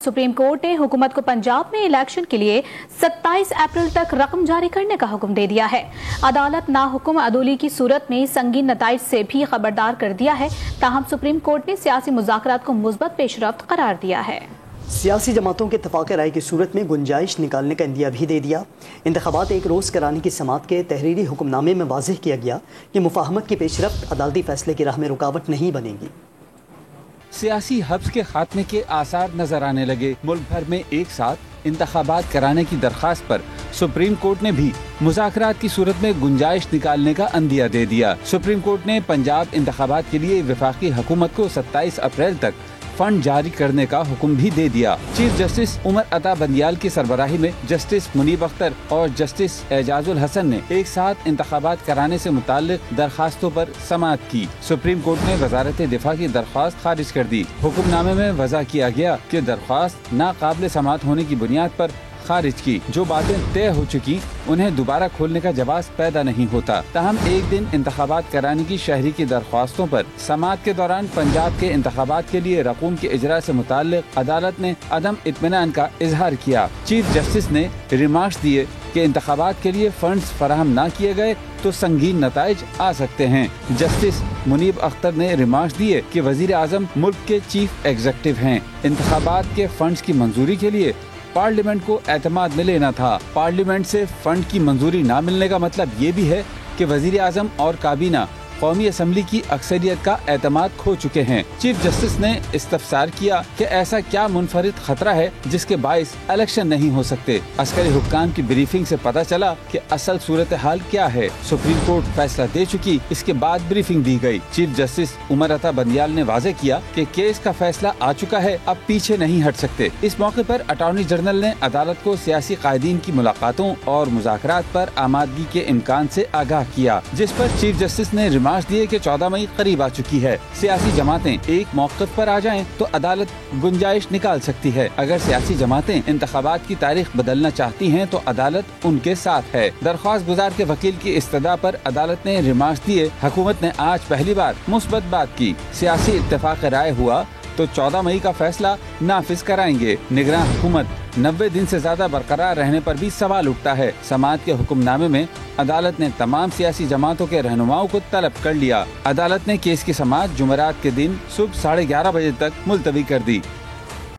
Supreme court ने हुकूमत को पंजाब में इलेक्शन के लिए 27 अप्रैल तक रकम जारी करने का हुक्म दे दिया है। अदालत नाहुकुम अदूली की सूरत में संगीन नताइज से भी खबरदार कर दिया है। ताहम सुप्रीम कोर्ट ने सियासी मुज़ाकरात को मुस्बत पेशरफ्त करार दिया है। सियासी जमातों के इत्तफाक़ राय की सूरत में गुंजाइश निकालने का इंदिया भी दे दिया। इंतख़ाबात एक रोज़ कराने की समात के तहरीरी हुक्मनामे में वाज़ेह किया गया कि मुफ़ाहमत की पेशरफ्त अदालती फ़ैसले की राह में रुकावट नहीं बनेगी। सियासी हब्स के खात्मे के आसार नजर आने लगे। मुल्क भर में एक साथ इंतखाबात कराने की दरख्वास्त पर सुप्रीम कोर्ट ने भी मुज़ाकरात की सूरत में गुंजाइश निकालने का अंदिया दे दिया। सुप्रीम कोर्ट ने पंजाब इंतखाबात के लिए वफाकी हुकूमत को 27 अप्रैल तक फंड जारी करने का हुक्म भी दे दिया। चीफ जस्टिस उमर अता बंदियाल की सरबराही में जस्टिस मुनीब अख्तर और जस्टिस एजाजुल हसन ने एक साथ इंतखाबात कराने से मुताल्लिक दरखास्तों पर समाअत की। सुप्रीम कोर्ट ने वजारत दिफा की दरख्वास्त खारिज कर दी। हुक्मनामे में वज़ा किया गया कि दरख्वास्त नाकाबिल समाअत होने की बुनियाद पर खारिज की। जो बातें तय हो चुकी उन्हें दोबारा खोलने का जवाब पैदा नहीं होता। ताहम एक दिन इंतखाबात कराने की शहरी की दरख्वास्तों पर समाअत के दौरान पंजाब के इंतखाबात के लिए रकूम के इजरा से मुताल्लिक अदालत ने अदम इत्मीनान का इजहार किया। चीफ जस्टिस ने रिमार्क्स दिए कि इंतखाबात के लिए फंड्स फराहम न किए गए तो संगीन नताइज आ सकते हैं। जस्टिस मुनीब अख्तर ने रिमार्क्स दिए कि वजीर आजम मुल्क के चीफ एग्जीक्यूटिव हैं। इंतखाबात के फंड्स की मंजूरी के लिए पार्लियामेंट को एतमाद में लेना था। पार्लियामेंट से फंड की मंजूरी न मिलने का मतलब ये भी है कि वजीर आजम और काबीना कौमी असम्बली की अक्सरियत का एतमाद खो चुके हैं। चीफ जस्टिस ने इस्तफसार किया कि ऐसा क्या मुनफरिद खतरा है जिसके बाइस इलेक्शन नहीं हो सकते। अस्करी हुक्काम की ब्रीफिंग से पता चला कि असल सूरत हाल क्या है। सुप्रीम कोर्ट फैसला दे चुकी, इसके बाद ब्रीफिंग दी गई। चीफ जस्टिस उमर अता बंदियाल ने वाज़ेह किया कि केस का फैसला आ चुका है, अब पीछे नहीं हट सकते। इस मौके पर अटॉर्नी जनरल ने अदालत को सियासी कायदीन की मुलाकातों और मुज़ाकरात पर आमादगी के इम्कान से आगाह किया, जिस पर चीफ जस्टिस ने रिमार्क्स दिए कि 14 मई करीब आ चुकी है। सियासी जमातें एक मौक़िफ़ पर आ जाएं तो अदालत गुंजाइश निकाल सकती है। अगर सियासी जमातें इंतखाबात की तारीख बदलना चाहती हैं तो अदालत उनके साथ है। दरख्वास्त गुजार के वकील की इस्तदा पर अदालत ने रिमार्क्स दिए। हुकूमत ने आज पहली बार मुस्बत बात की। सियासी इत्तेफाक राय हुआ तो 14 मई का फैसला नाफिज कराएंगे। निगरान हुकूमत 90 दिन से ज्यादा बरकरार रहने पर भी सवाल उठता है। समाअत के हुक्मनामे में अदालत ने तमाम सियासी जमातों के रहनुमाओं को तलब कर लिया। अदालत ने केस की समाअत जुमेरात के दिन सुबह 11:30 बजे तक मुलतवी कर दी।